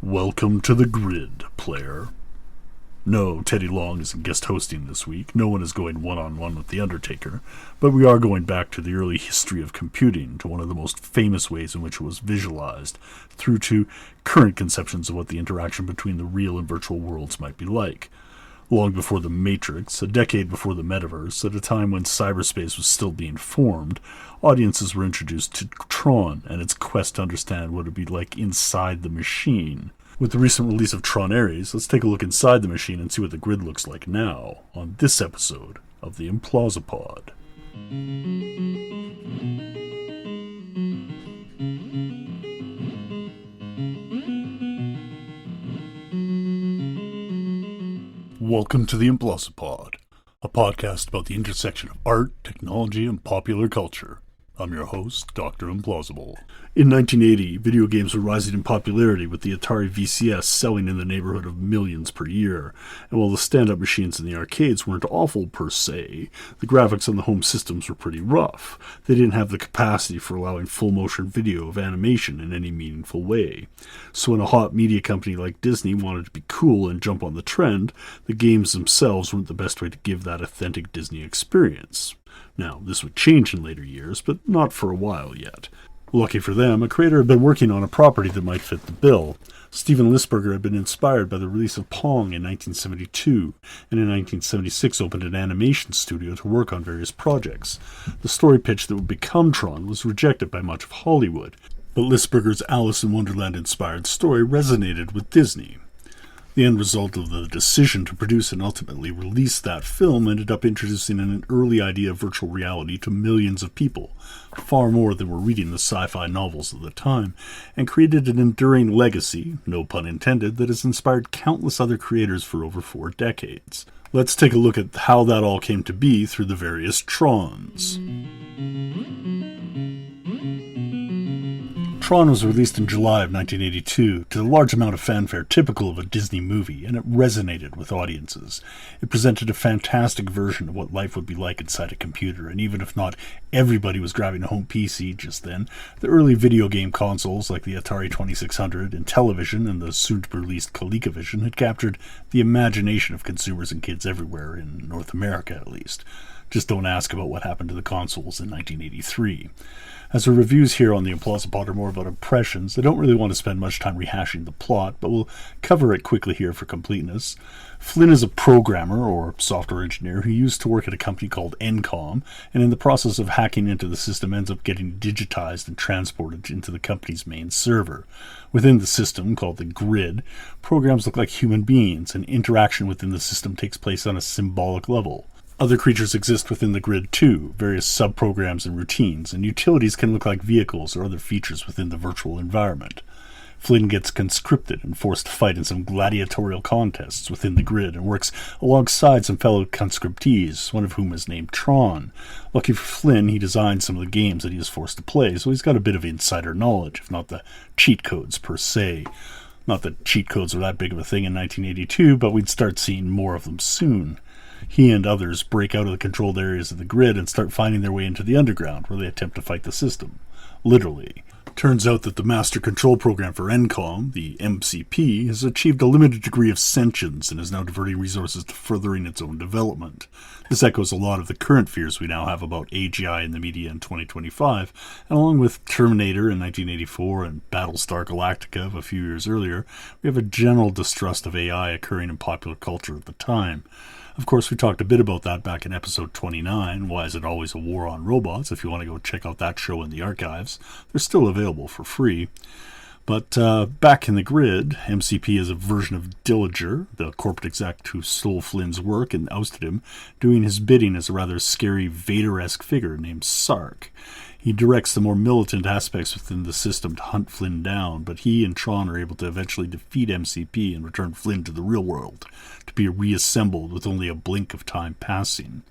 Welcome to the grid, player. No, Teddy Long isn't guest hosting this week. No one is going one-on-one with The Undertaker, but we are going back to the early history of computing, to one of the most famous ways in which it was visualized, through to current conceptions of what the interaction between the real and virtual worlds might be like. Long before the Matrix, a decade before the Metaverse, at a time when cyberspace was still being formed, audiences were introduced to Tron and its quest to understand what it would be like inside the machine. With the recent release of Tron Ares, let's take a look inside the machine and see what the grid looks like now, on this episode of the Implausipod. Welcome to the Implausipod, a podcast about the intersection of art, technology, and popular culture. I'm your host, Dr. Implausible. In 1980, video games were rising in popularity, with the Atari VCS selling in the neighborhood of millions per year. And while the stand-up machines in the arcades weren't awful per se, the graphics on the home systems were pretty rough. They didn't have the capacity for allowing full-motion video of animation in any meaningful way. So when a hot media company like Disney wanted to be cool and jump on the trend, the games themselves weren't the best way to give that authentic Disney experience. Now, this would change in later years, but not for a while yet. Lucky for them, a creator had been working on a property that might fit the bill. Steven Lisberger had been inspired by the release of Pong in 1972, and in 1976 opened an animation studio to work on various projects. The story pitch that would become Tron was rejected by much of Hollywood, but Lisberger's Alice in Wonderland-inspired story resonated with Disney. The end result of the decision to produce and ultimately release that film ended up introducing an early idea of virtual reality to millions of people, far more than were reading the sci-fi novels of the time, and created an enduring legacy, no pun intended, that has inspired countless other creators for over 4 decades. Let's take a look at how that all came to be through the various Trons. Tron was released in July of 1982 to the large amount of fanfare typical of a Disney movie, and it resonated with audiences. It presented a fantastic version of what life would be like inside a computer, and even if not everybody was grabbing a home PC just then, the early video game consoles like the Atari 2600 and television and the soon-to-be-released ColecoVision had captured the imagination of consumers and kids everywhere, in North America at least. Just don't ask about what happened to the consoles in 1983. As our reviews here on the Implausipod are more about impressions, I don't really want to spend much time rehashing the plot, but we'll cover it quickly here for completeness. Flynn is a programmer, or software engineer, who used to work at a company called Encom, and in the process of hacking into the system ends up getting digitized and transported into the company's main server. Within the system, called the grid, programs look like human beings, and interaction within the system takes place on a symbolic level. Other creatures exist within the grid too, various sub-programs and routines, and utilities can look like vehicles or other features within the virtual environment. Flynn gets conscripted and forced to fight in some gladiatorial contests within the grid and works alongside some fellow conscriptees, one of whom is named Tron. Lucky for Flynn, he designed some of the games that he is forced to play, so he's got a bit of insider knowledge, if not the cheat codes per se. Not that cheat codes were that big of a thing in 1982, but we'd start seeing more of them soon. He and others break out of the controlled areas of the grid and start finding their way into the underground, where they attempt to fight the system. Literally. Turns out that the master control program for Encom, the MCP, has achieved a limited degree of sentience and is now diverting resources to furthering its own development. This echoes a lot of the current fears we now have about AGI in the media in 2025, and along with Terminator in 1984 and Battlestar Galactica of a few years earlier, we have a general distrust of AI occurring in popular culture at the time. Of course, we talked a bit about that back in episode 29, Why Is It Always a War on Robots? If you want to go check out that show in the archives. They're still available for free. But back in the grid, MCP is a version of Dillinger, the corporate exec who stole Flynn's work and ousted him, doing his bidding as a rather scary Vader-esque figure named Sark. He directs the more militant aspects within the system to hunt Flynn down, but he and Tron are able to eventually defeat MCP and return Flynn to the real world, to be reassembled with only a blink of time passing.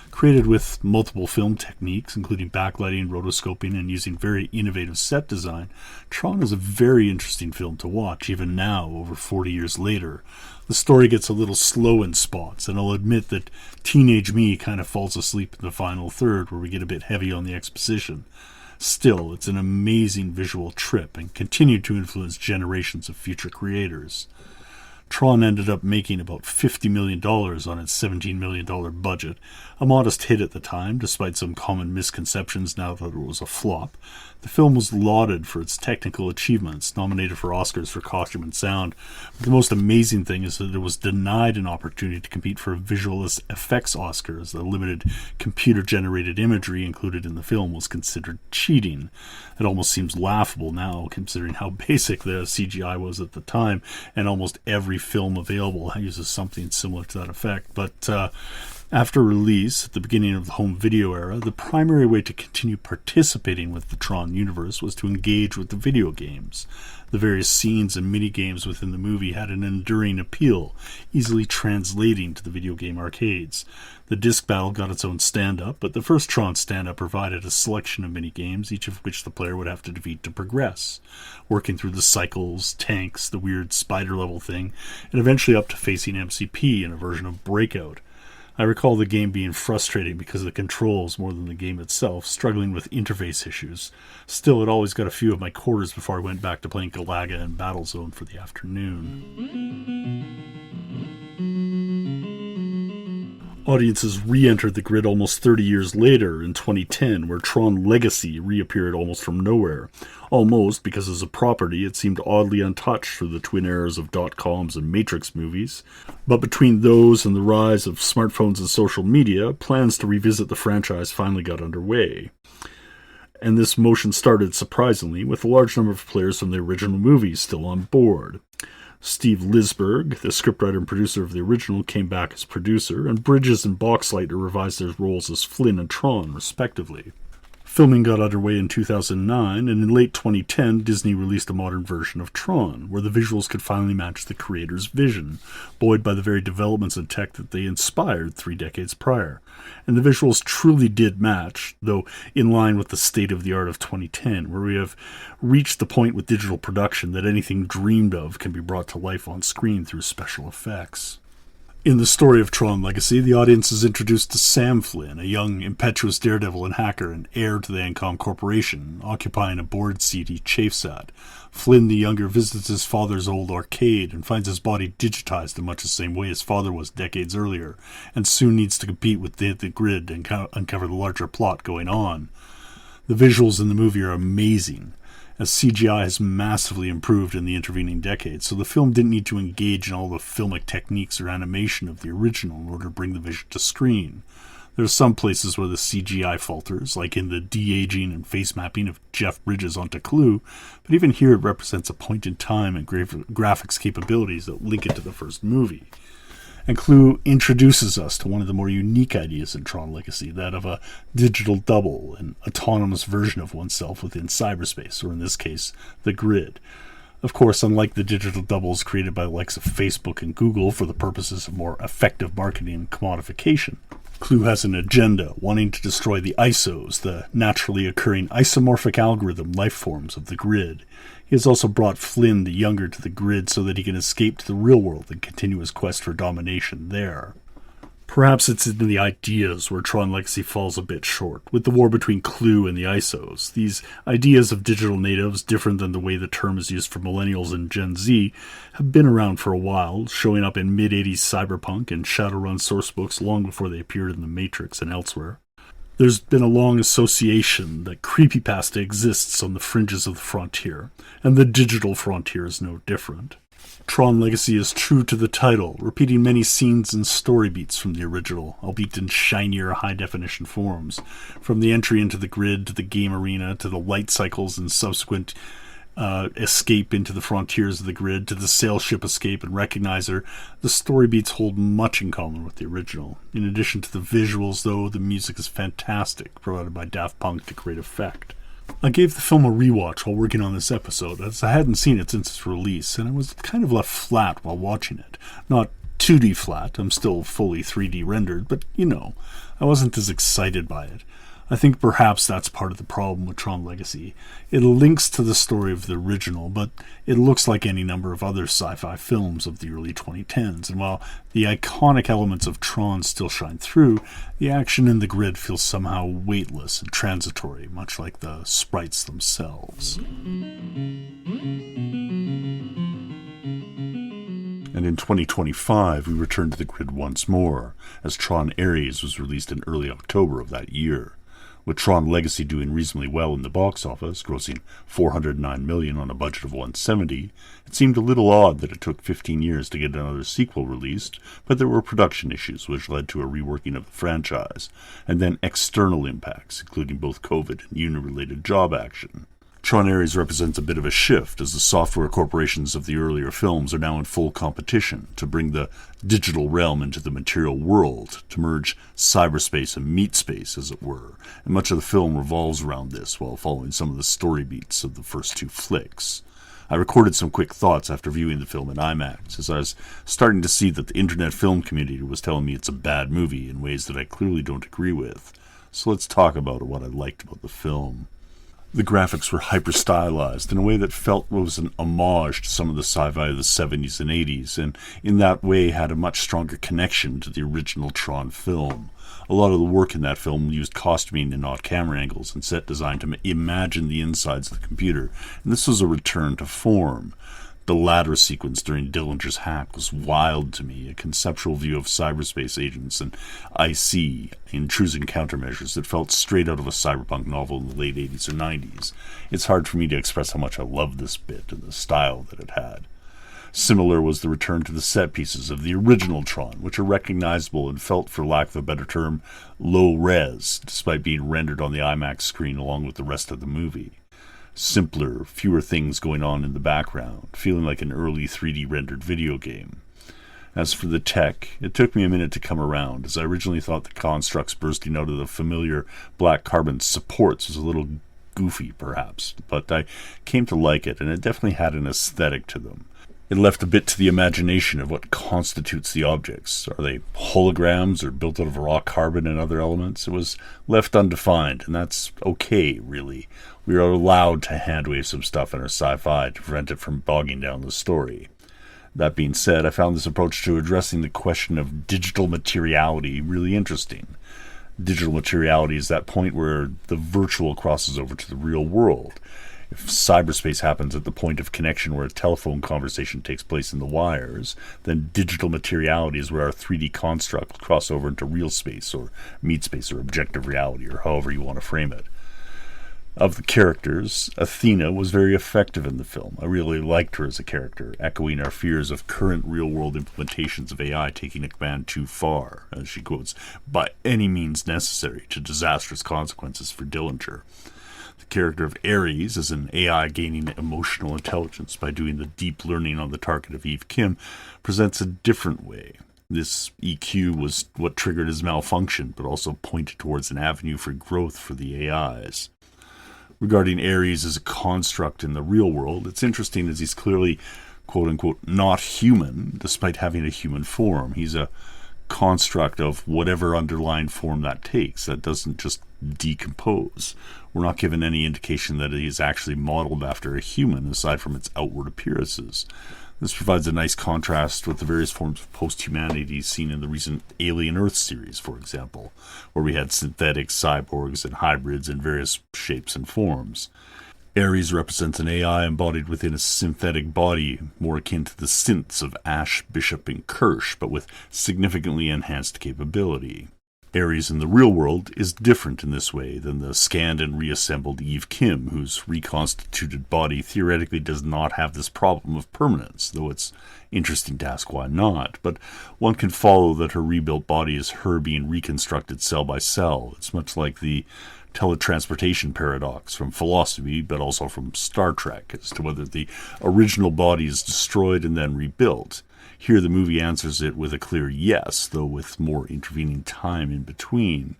Created with multiple film techniques, including backlighting, rotoscoping, and using very innovative set design, Tron is a very interesting film to watch, even now, over 40 years later. The story gets a little slow in spots, and I'll admit that teenage me kind of falls asleep in the final third, where we get a bit heavy on the exposition. Still, it's an amazing visual trip and continued to influence generations of future creators. Tron ended up making about $50 million on its $17 million budget, a modest hit at the time, despite some common misconceptions now that it was a flop. The film was lauded for its technical achievements, nominated for Oscars for costume and sound, but the most amazing thing is that it was denied an opportunity to compete for a visual effects Oscar, as the limited computer-generated imagery included in the film was considered cheating. It almost seems laughable now, considering how basic the CGI was at the time, and almost every film available uses something similar to that effect. But after release, at the beginning of the home video era, the primary way to continue participating with the Tron universe was to engage with the video games. The various scenes and mini-games within the movie had an enduring appeal, easily translating to the video game arcades. The disc battle got its own stand-up, but the first Tron stand-up provided a selection of mini-games, each of which the player would have to defeat to progress, working through the cycles, tanks, the weird spider-level thing, and eventually up to facing MCP in a version of Breakout. I recall the game being frustrating because of the controls more than the game itself, struggling with interface issues. Still, it always got a few of my quarters before I went back to playing Galaga and Battlezone for the afternoon. Audiences re-entered the grid almost 30 years later in 2010, where Tron Legacy reappeared almost from nowhere. Almost, because as a property it seemed oddly untouched through the twin eras of dot-coms and Matrix movies. But between those and the rise of smartphones and social media, plans to revisit the franchise finally got underway. And this motion started, surprisingly, with a large number of players from the original movies still on board. Steve Lisberg, the scriptwriter and producer of the original, came back as producer, and Bridges and Boxleitner revised their roles as Flynn and Tron, respectively. Filming got underway in 2009, and in late 2010, Disney released a modern version of Tron, where the visuals could finally match the creator's vision, buoyed by the very developments in tech that they inspired 3 decades prior. And the visuals truly did match, though in line with the state-of-the-art of 2010, where we have reached the point with digital production that anything dreamed of can be brought to life on screen through special effects. In the story of Tron Legacy, the audience is introduced to Sam Flynn, a young, impetuous daredevil and hacker and heir to the Encom Corporation, occupying a board seat he chafes at. Flynn the younger visits his father's old arcade and finds his body digitized in much the same way his father was decades earlier, and soon needs to compete with the grid and uncover the larger plot going on. The visuals in the movie are amazing, as CGI has massively improved in the intervening decades, so the film didn't need to engage in all the filmic techniques or animation of the original in order to bring the vision to screen. There are some places where the CGI falters, like in the de-aging and face mapping of Jeff Bridges onto Clue, but even here it represents a point in time and graphics capabilities that link it to the first movie. And Clue introduces us to one of the more unique ideas in Tron Legacy, that of a digital double, an autonomous version of oneself within cyberspace, or in this case, the grid. Of course, unlike the digital doubles created by the likes of Facebook and Google for the purposes of more effective marketing and commodification, Clue has an agenda, wanting to destroy the ISOs, the naturally occurring isomorphic algorithm life forms of the grid. He has also brought Flynn the younger to the grid so that he can escape to the real world and continue his quest for domination there. Perhaps it's in the ideas where Tron Legacy falls a bit short, with the war between Clue and the ISOs. These ideas of digital natives, different than the way the term is used for millennials and Gen Z, have been around for a while, showing up in mid-80s cyberpunk and Shadowrun sourcebooks long before they appeared in The Matrix and elsewhere. There's been a long association that creepypasta exists on the fringes of the frontier, and the digital frontier is no different. Tron Legacy is true to the title, repeating many scenes and story beats from the original, albeit in shinier, high-definition forms. From the entry into the grid, to the game arena, to the light cycles and subsequent escape into the frontiers of the grid, to the sail ship escape and recognizer, the story beats hold much in common with the original. In addition to the visuals, though, the music is fantastic, provided by Daft Punk to great effect. I gave the film a rewatch while working on this episode, as I hadn't seen it since its release, and I was kind of left flat while watching it. Not 2D flat, I'm still fully 3D rendered, but, I wasn't as excited by it. I think perhaps that's part of the problem with Tron Legacy. It links to the story of the original, but it looks like any number of other sci-fi films of the early 2010s, and while the iconic elements of Tron still shine through, the action in the grid feels somehow weightless and transitory, much like the sprites themselves. And in 2025, we returned to the grid once more, as Tron Ares was released in early October of that year. With Tron Legacy doing reasonably well in the box office, grossing $409 million on a budget of $170 million, it seemed a little odd that it took 15 years to get another sequel released, but there were production issues which led to a reworking of the franchise, and then external impacts, including both COVID and union-related job action. Tron Ares represents a bit of a shift, as the software corporations of the earlier films are now in full competition to bring the digital realm into the material world, to merge cyberspace and meat space, as it were, and much of the film revolves around this while following some of the story beats of the first two flicks. I recorded some quick thoughts after viewing the film in IMAX, as I was starting to see that the internet film community was telling me it's a bad movie in ways that I clearly don't agree with. So let's talk about what I liked about the film. The graphics were hyper-stylized in a way that felt was an homage to some of the sci-fi of the 70s and 80s, and in that way had a much stronger connection to the original Tron film. A lot of the work in that film used costuming and odd camera angles and set design to imagine the insides of the computer, and this was a return to form. The ladder sequence during Dillinger's hack was wild to me, a conceptual view of cyberspace agents and IC intrusive countermeasures that felt straight out of a cyberpunk novel in the late 80s or 90s. It's hard for me to express how much I love this bit and the style that it had. Similar was the return to the set pieces of the original Tron, which are recognizable and felt, for lack of a better term, low-res, despite being rendered on the IMAX screen along with the rest of the movie. Simpler, fewer things going on in the background, feeling like an early 3D rendered video game. As for the tech, it took me a minute to come around, as I originally thought the constructs bursting out of the familiar black carbon supports was a little goofy, perhaps, but I came to like it, and it definitely had an aesthetic to them. It left a bit to the imagination of what constitutes the objects. Are they holograms or built out of raw carbon and other elements? It was left undefined, and that's okay, really. We are allowed to handwave some stuff in our sci-fi to prevent it from bogging down the story. That being said, I found this approach to addressing the question of digital materiality really interesting. Digital materiality is that point where the virtual crosses over to the real world. If cyberspace happens at the point of connection where a telephone conversation takes place in the wires, then digital materiality is where our 3D construct will cross over into real space, or meat space, or objective reality, or however you want to frame it. Of the characters, Athena was very effective in the film. I really liked her as a character, echoing our fears of current real-world implementations of AI taking a command too far, as she quotes, by any means necessary to disastrous consequences for Dillinger. The character of Ares is an AI gaining emotional intelligence by doing the deep learning on the target of Eve Kim presents a different way. This EQ was what triggered his malfunction, but also pointed towards an avenue for growth for the AIs. Regarding Ares as a construct in the real world, it's interesting as he's clearly, quote-unquote, not human, despite having a human form. He's a construct of whatever underlying form that takes. That doesn't just decompose. We're not given any indication that he is actually modeled after a human, aside from its outward appearances. This provides a nice contrast with the various forms of post-humanity seen in the recent Alien Earth series, for example, where we had synthetics, cyborgs, and hybrids in various shapes and forms. Ares represents an AI embodied within a synthetic body, more akin to the synths of Ash, Bishop, and Kirsch, but with significantly enhanced capability. Ares in the real world is different in this way than the scanned and reassembled Eve Kim, whose reconstituted body theoretically does not have this problem of permanence, though it's interesting to ask why not. But one can follow that her rebuilt body is her being reconstructed cell by cell. It's much like the teletransportation paradox from philosophy, but also from Star Trek, as to whether the original body is destroyed and then rebuilt. Here the movie answers it with a clear yes, though with more intervening time in between.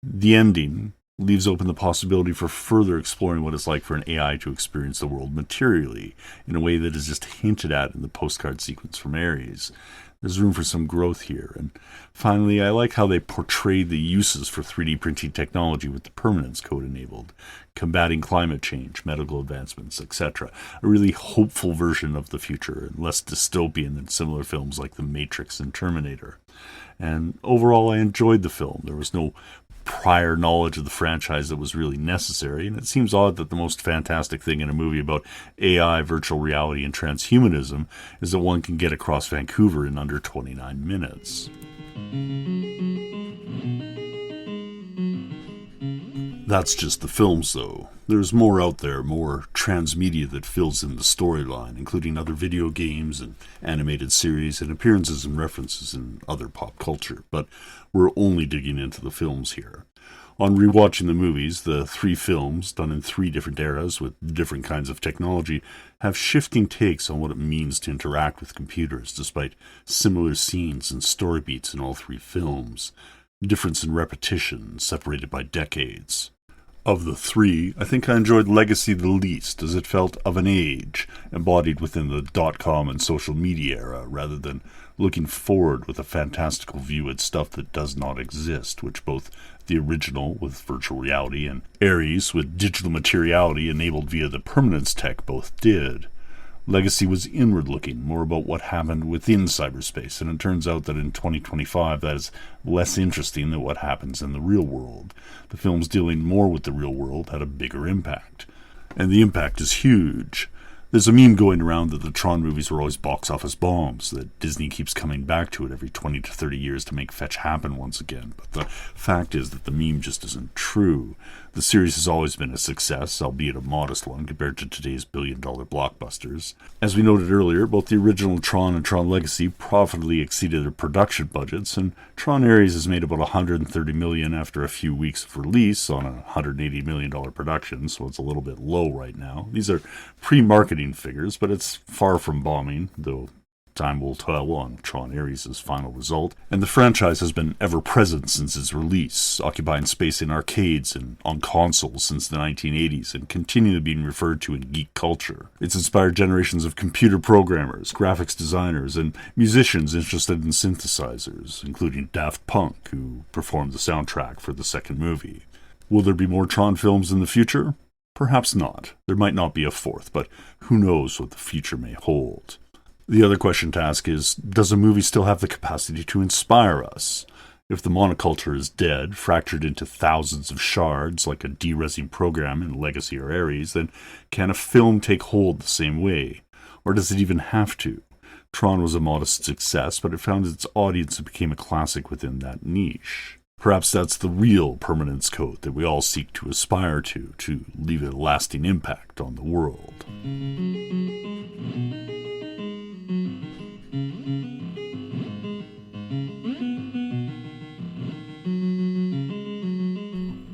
The ending leaves open the possibility for further exploring what it's like for an AI to experience the world materially, in a way that is just hinted at in the postcard sequence from Ares. There's room for some growth here. And finally, I like how they portrayed the uses for 3D printing technology with the permanence code enabled, combating climate change, medical advancements, etc. A really hopeful version of the future, and less dystopian than similar films like The Matrix and Terminator. And overall, I enjoyed the film. There was no prior knowledge of the franchise that was really necessary, and it seems odd that the most fantastic thing in a movie about AI, virtual reality, and transhumanism is that one can get across Vancouver in under 29 minutes. That's just the films, though. There's more out there, more transmedia that fills in the storyline, including other video games and animated series and appearances and references in other pop culture, but we're only digging into the films here. On rewatching the movies, the 3 films, done in 3 different eras with different kinds of technology, have shifting takes on what it means to interact with computers, despite similar scenes and story beats in all 3 films. Difference in repetition, separated by decades. Of the 3, I think I enjoyed Legacy the least, as it felt of an age, embodied within the .com and social media era, rather than looking forward with a fantastical view at stuff that does not exist, which both the original, with virtual reality, and Ares, with digital materiality enabled via the permanence tech, both did. Legacy was inward-looking, more about what happened within cyberspace, and it turns out that in 2025 that is less interesting than what happens in the real world. The films dealing more with the real world had a bigger impact. And the impact is huge. There's a meme going around that the Tron movies were always box office bombs, that Disney keeps coming back to it every 20 to 30 years to make fetch happen once again. But the fact is that the meme just isn't true. The series has always been a success, albeit a modest one compared to today's billion-dollar blockbusters. As we noted earlier, both the original Tron and Tron Legacy profitably exceeded their production budgets, and Tron Ares has made about $130 million after a few weeks of release on a $180 million production, so it's a little bit low right now. These are pre-marketing figures, but it's far from bombing, though time will tell on Tron Ares' final result, and the franchise has been ever-present since its release, occupying space in arcades and on consoles since the 1980s, and continually being referred to in geek culture. It's inspired generations of computer programmers, graphics designers, and musicians interested in synthesizers, including Daft Punk, who performed the soundtrack for the second movie. Will there be more Tron films in the future? Perhaps not. There might not be a 4th, but who knows what the future may hold. The other question to ask is, does a movie still have the capacity to inspire us? If the monoculture is dead, fractured into thousands of shards like a derezzing program in Legacy or Ares, then can a film take hold the same way? Or does it even have to? Tron was a modest success, but it found its audience and became a classic within that niche. Perhaps that's the real permanence code that we all seek to aspire to leave a lasting impact on the world.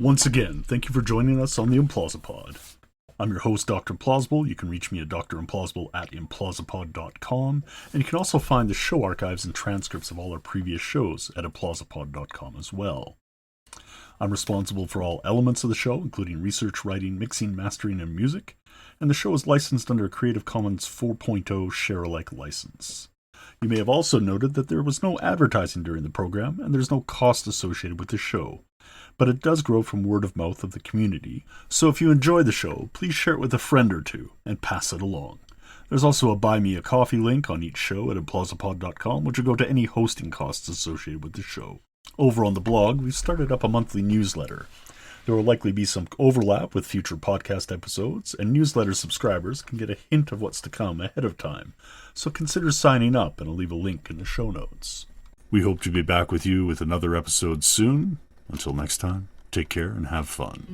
Once again, thank you for joining us on the Implausipod. I'm your host, Dr. Implausible. You can reach me at drimplausible at implausipod.com, and you can also find the show archives and transcripts of all our previous shows at implausipod.com as well. I'm responsible for all elements of the show, including research, writing, mixing, mastering, and music, and the show is licensed under a Creative Commons 4.0 share-alike license. You may have also noted that there was no advertising during the program, and there's no cost associated with the show. But it does grow from word of mouth of the community, so if you enjoy the show, please share it with a friend or two and pass it along. There's also a Buy Me a Coffee link on each show at implausipod.com, which will go to any hosting costs associated with the show. Over on the blog, we've started up a monthly newsletter. There will likely be some overlap with future podcast episodes, and newsletter subscribers can get a hint of what's to come ahead of time, so consider signing up, and I'll leave a link in the show notes. We hope to be back with you with another episode soon. Until next time, take care and have fun.